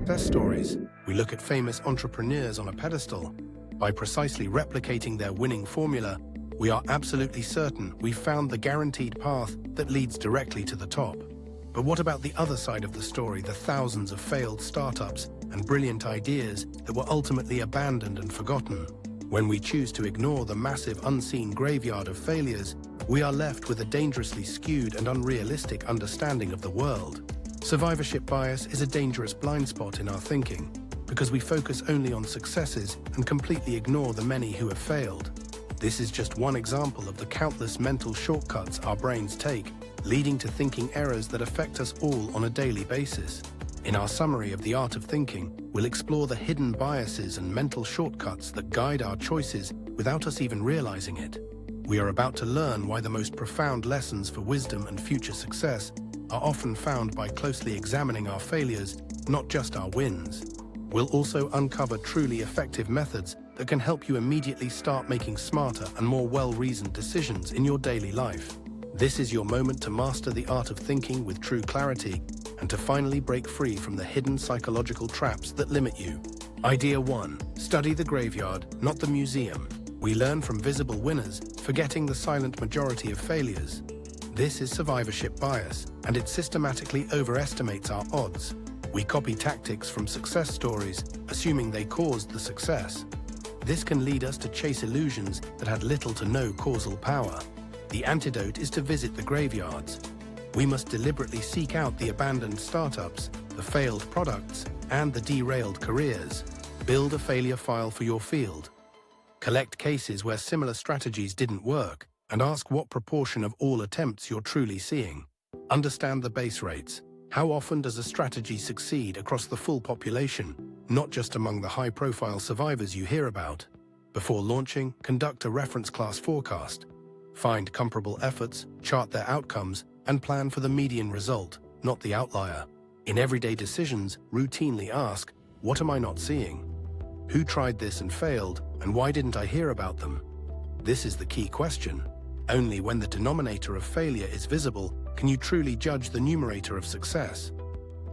success stories. We look at famous entrepreneurs on a pedestal. By precisely replicating their winning formula, we are absolutely certain we've found the guaranteed path that leads directly to the top. But what about the other side of the story, the thousands of failed startups and brilliant ideas that were ultimately abandoned and forgotten? When we choose to ignore the massive unseen graveyard of failures, we are left with a dangerously skewed and unrealistic understanding of the world. Survivorship bias is a dangerous blind spot in our thinking, because we focus only on successes and completely ignore the many who have failed. This is just one example of the countless mental shortcuts our brains take, leading to thinking errors that affect us all on a daily basis. In our summary of the art of thinking, we'll explore the hidden biases and mental shortcuts that guide our choices without us even realizing it. We are about to learn why the most profound lessons for wisdom and future success are often found by closely examining our failures, not just our wins. We'll also uncover truly effective methods that can help you immediately start making smarter and more well-reasoned decisions in your daily life. This is your moment to master the art of thinking with true clarity and to finally break free from the hidden psychological traps that limit you. Idea 1. Study the graveyard, not the museum. We learn from visible winners, forgetting the silent majority of failures. This is survivorship bias, and it systematically overestimates our odds. We copy tactics from success stories, assuming they caused the success. This can lead us to chase illusions that had little to no causal power. The antidote is to visit the graveyards. We must deliberately seek out the abandoned startups, the failed products, and the derailed careers. Build a failure file for your field. Collect cases where similar strategies didn't work, and ask what proportion of all attempts you're truly seeing. Understand the base rates. How often does a strategy succeed across the full population, not just among the high-profile survivors you hear about? Before launching, conduct a reference class forecast. Find comparable efforts, chart their outcomes, and plan for the median result, not the outlier. In everyday decisions, routinely ask, what am I not seeing? Who tried this and failed, and why didn't I hear about them? This is the key question. Only when the denominator of failure is visible can you truly judge the numerator of success.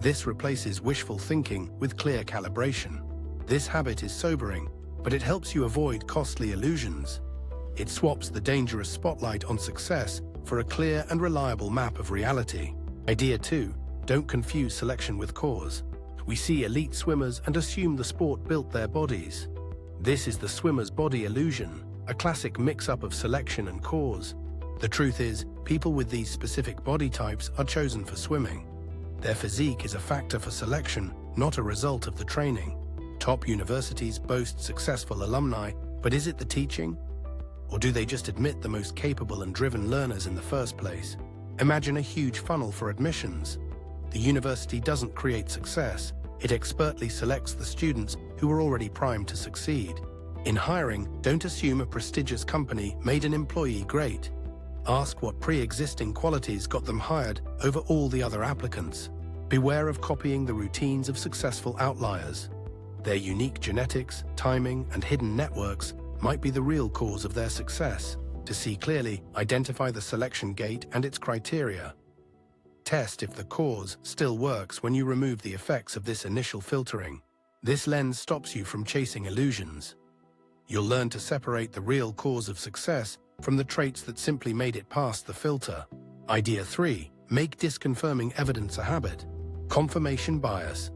This replaces wishful thinking with clear calibration. This habit is sobering, but it helps you avoid costly illusions. It swaps the dangerous spotlight on success for a clear and reliable map of reality. Idea 2. Don't confuse selection with cause. We see elite swimmers and assume the sport built their bodies. This is the swimmer's body illusion, a classic mix-up of selection and cause. The truth is, people with these specific body types are chosen for swimming. Their physique is a factor for selection, not a result of the training. Top universities boast successful alumni, but is it the teaching? Or do they just admit the most capable and driven learners in the first place? Imagine a huge funnel for admissions. The university doesn't create success, it expertly selects the students who are already primed to succeed. In hiring, don't assume a prestigious company made an employee great. Ask what pre-existing qualities got them hired over all the other applicants. Beware of copying the routines of successful outliers. Their unique genetics, timing, and hidden networks might be the real cause of their success. To see clearly, identify the selection gate and its criteria. Test if the cause still works when you remove the effects of this initial filtering. This lens stops you from chasing illusions. You'll learn to separate the real cause of success from the traits that simply made it past the filter. Idea 3. Make disconfirming evidence a habit. Confirmation bias.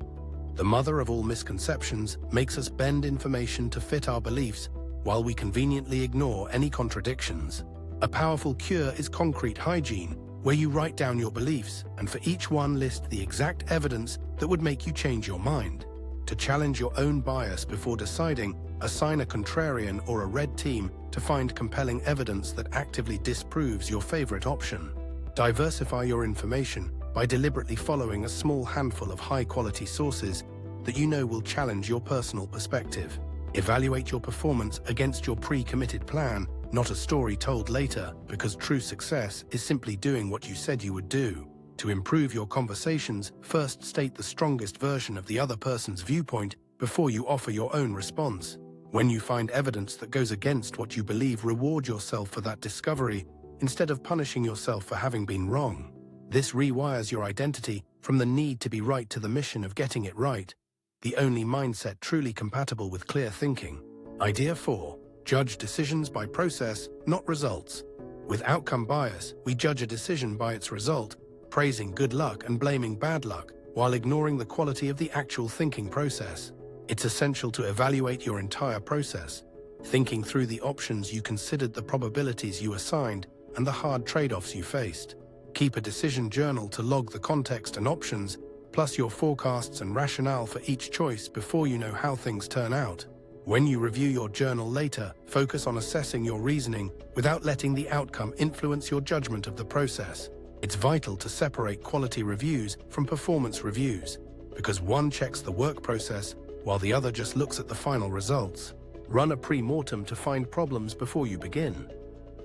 The mother of all misconceptions makes us bend information to fit our beliefs while we conveniently ignore any contradictions. A powerful cure is concrete hygiene, where you write down your beliefs and for each one list the exact evidence that would make you change your mind. To challenge your own bias before deciding, assign a contrarian or a red team to find compelling evidence that actively disproves your favorite option. Diversify your information by deliberately following a small handful of high-quality sources that you know will challenge your personal perspective. Evaluate your performance against your pre-committed plan, not a story told later, because true success is simply doing what you said you would do. To improve your conversations, first state the strongest version of the other person's viewpoint before you offer your own response. When you find evidence that goes against what you believe, reward yourself for that discovery instead of punishing yourself for having been wrong. This rewires your identity from the need to be right to the mission of getting it right. the only mindset truly compatible with clear thinking. Idea 4. Judge decisions by process, not results. With outcome bias, we judge a decision by its result, praising good luck and blaming bad luck, while ignoring the quality of the actual thinking process. It's essential to evaluate your entire process, thinking through the options you considered, the probabilities you assigned, and the hard trade-offs you faced. Keep a decision journal to log the context and options, plus your forecasts and rationale for each choice before you know how things turn out. When you review your journal later, focus on assessing your reasoning without letting the outcome influence your judgment of the process. It's vital to separate quality reviews from performance reviews, because one checks the work process while the other just looks at the final results. Run a pre-mortem to find problems before you begin.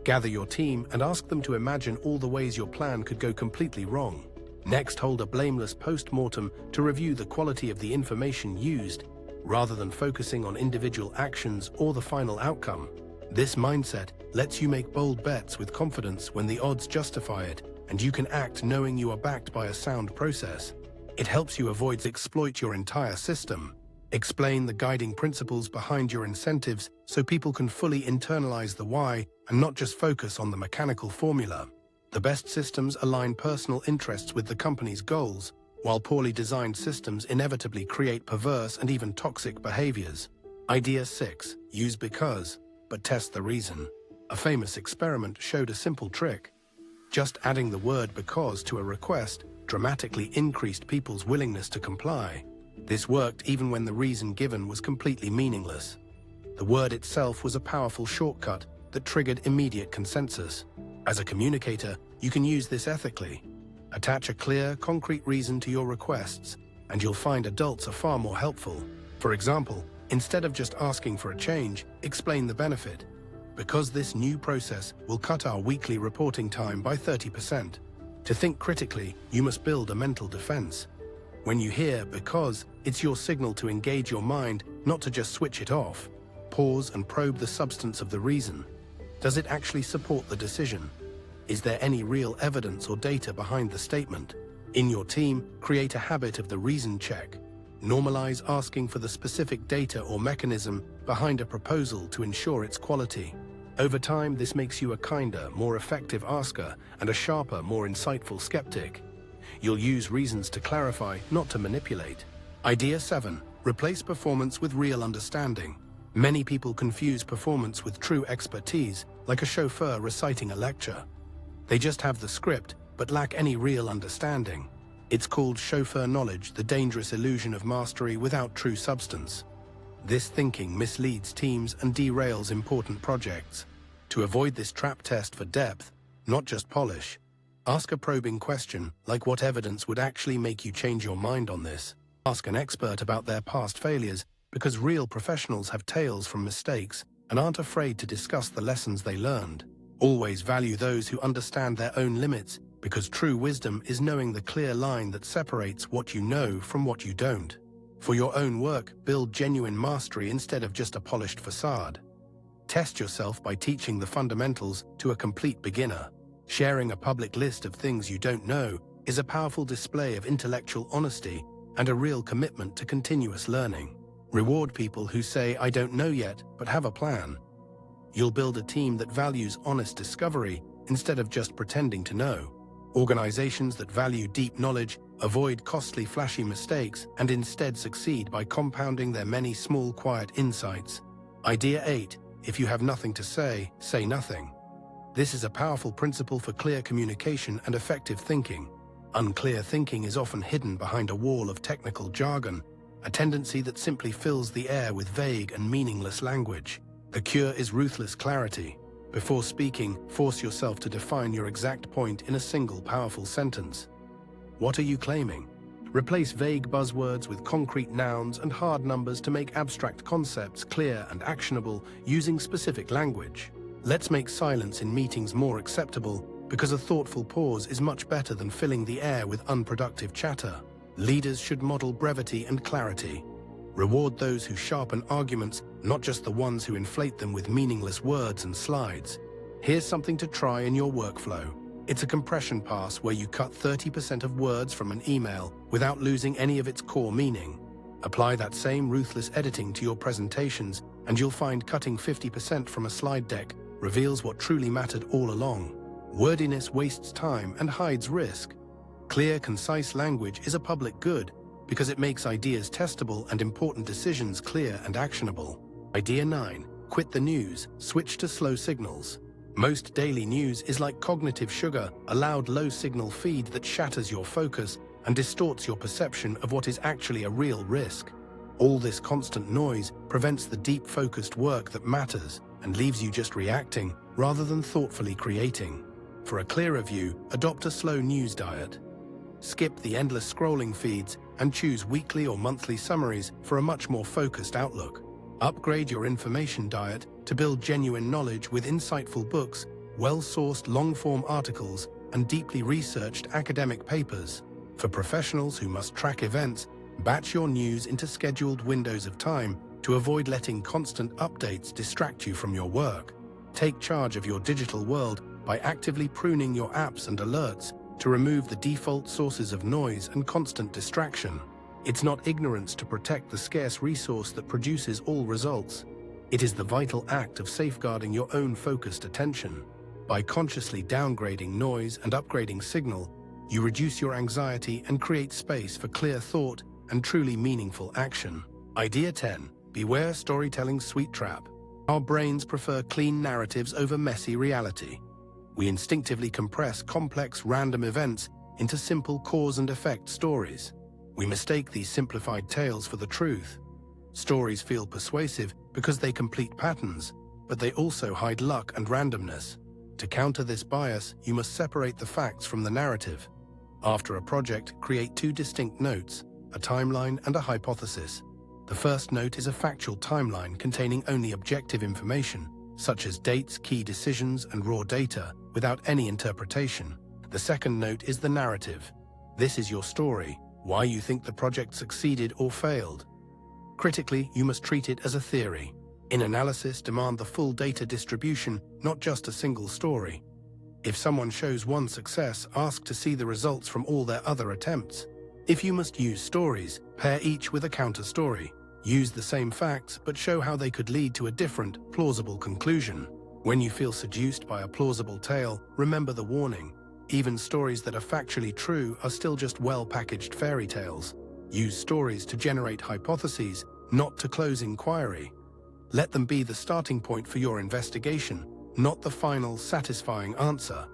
Gather your team and ask them to imagine all the ways your plan could go completely wrong. Next, hold a blameless post-mortem to review the quality of the information used, rather than focusing on individual actions or the final outcome. This mindset lets you make bold bets with confidence when the odds justify it, and you can act knowing you are backed by a sound process. It helps you exploit your entire system. Explain the guiding principles behind your incentives so people can fully internalize the why and not just focus on the mechanical formula. The best systems align personal interests with the company's goals, while poorly designed systems inevitably create perverse and even toxic behaviors. Idea 6. Use because, but test the reason. A famous experiment showed a simple trick. Just adding the word because to a request dramatically increased people's willingness to comply. This worked even when the reason given was completely meaningless. The word itself was a powerful shortcut that triggered immediate consensus. As a communicator, you can use this ethically. Attach a clear, concrete reason to your requests, and you'll find adults are far more helpful. For example, instead of just asking for a change, explain the benefit. Because this new process will cut our weekly reporting time by 30%. To think critically, you must build a mental defense. When you hear because, it's your signal to engage your mind, not to just switch it off. Pause and probe the substance of the reason. Does it actually support the decision? Is there any real evidence or data behind the statement? In your team, create a habit of the reason check. Normalize asking for the specific data or mechanism behind a proposal to ensure its quality. Over time, this makes you a kinder, more effective asker and a sharper, more insightful skeptic. You'll use reasons to clarify, not to manipulate. Idea 7. Replace performance with real understanding. Many people confuse performance with true expertise, like a chauffeur reciting a lecture. They just have the script, but lack any real understanding. It's called chauffeur knowledge, the dangerous illusion of mastery without true substance. This thinking misleads teams and derails important projects. To avoid this trap, test for depth, not just polish. Ask a probing question, like what evidence would actually make you change your mind on this. Ask an expert about their past failures, because real professionals have tales from mistakes and aren't afraid to discuss the lessons they learned. Always value those who understand their own limits, because true wisdom is knowing the clear line that separates what you know from what you don't. For your own work, build genuine mastery instead of just a polished facade. Test yourself by teaching the fundamentals to a complete beginner. Sharing a public list of things you don't know is a powerful display of intellectual honesty and a real commitment to continuous learning. Reward people who say, "I don't know yet, but have a plan." You'll build a team that values honest discovery instead of just pretending to know. Organizations that value deep knowledge avoid costly, flashy mistakes and instead succeed by compounding their many small, quiet insights. Idea 8. If you have nothing to say, say nothing. This is a powerful principle for clear communication and effective thinking. Unclear thinking is often hidden behind a wall of technical jargon, a tendency that simply fills the air with vague and meaningless language. The cure is ruthless clarity. Before speaking, force yourself to define your exact point in a single powerful sentence. What are you claiming? Replace vague buzzwords with concrete nouns and hard numbers to make abstract concepts clear and actionable using specific language. Let's make silence in meetings more acceptable, because a thoughtful pause is much better than filling the air with unproductive chatter. Leaders should model brevity and clarity. Reward those who sharpen arguments, not just the ones who inflate them with meaningless words and slides. Here's something to try in your workflow. It's a compression pass where you cut 30% of words from an email without losing any of its core meaning. Apply that same ruthless editing to your presentations, and you'll find cutting 50% from a slide deck reveals what truly mattered all along. Wordiness wastes time and hides risk. Clear, concise language is a public good because it makes ideas testable and important decisions clear and actionable. Idea 9. Quit the news, switch to slow signals. Most daily news is like cognitive sugar, a loud low-signal feed that shatters your focus and distorts your perception of what is actually a real risk. All this constant noise prevents the deep, focused work that matters and leaves you just reacting rather than thoughtfully creating. For a clearer view, adopt a slow news diet. Skip the endless scrolling feeds and choose weekly or monthly summaries for a much more focused outlook. Upgrade your information diet to build genuine knowledge with insightful books, well-sourced long-form articles, and deeply researched academic papers. For professionals who must track events, batch your news into scheduled windows of time to avoid letting constant updates distract you from your work. Take charge of your digital world by actively pruning your apps and alerts to remove the default sources of noise and constant distraction. It's not ignorance to protect the scarce resource that produces all results. It is the vital act of safeguarding your own focused attention. By consciously downgrading noise and upgrading signal, you reduce your anxiety and create space for clear thought and truly meaningful action. Idea 10. Beware storytelling's sweet trap. Our brains prefer clean narratives over messy reality. We instinctively compress complex random events into simple cause and effect stories. We mistake these simplified tales for the truth. Stories feel persuasive because they complete patterns, but they also hide luck and randomness. To counter this bias, you must separate the facts from the narrative. After a project, create 2 distinct notes, a timeline and a hypothesis. The first note is a factual timeline containing only objective information, such as dates, key decisions, and raw data, without any interpretation. The second note is the narrative. This is your story, why you think the project succeeded or failed. Critically, you must treat it as a theory. In analysis, demand the full data distribution, not just a single story. If someone shows one success, ask to see the results from all their other attempts. If you must use stories, pair each with a counter-story. Use the same facts, but show how they could lead to a different, plausible conclusion. When you feel seduced by a plausible tale, remember the warning. Even stories that are factually true are still just well-packaged fairy tales. Use stories to generate hypotheses, not to close inquiry. Let them be the starting point for your investigation, not the final, satisfying answer.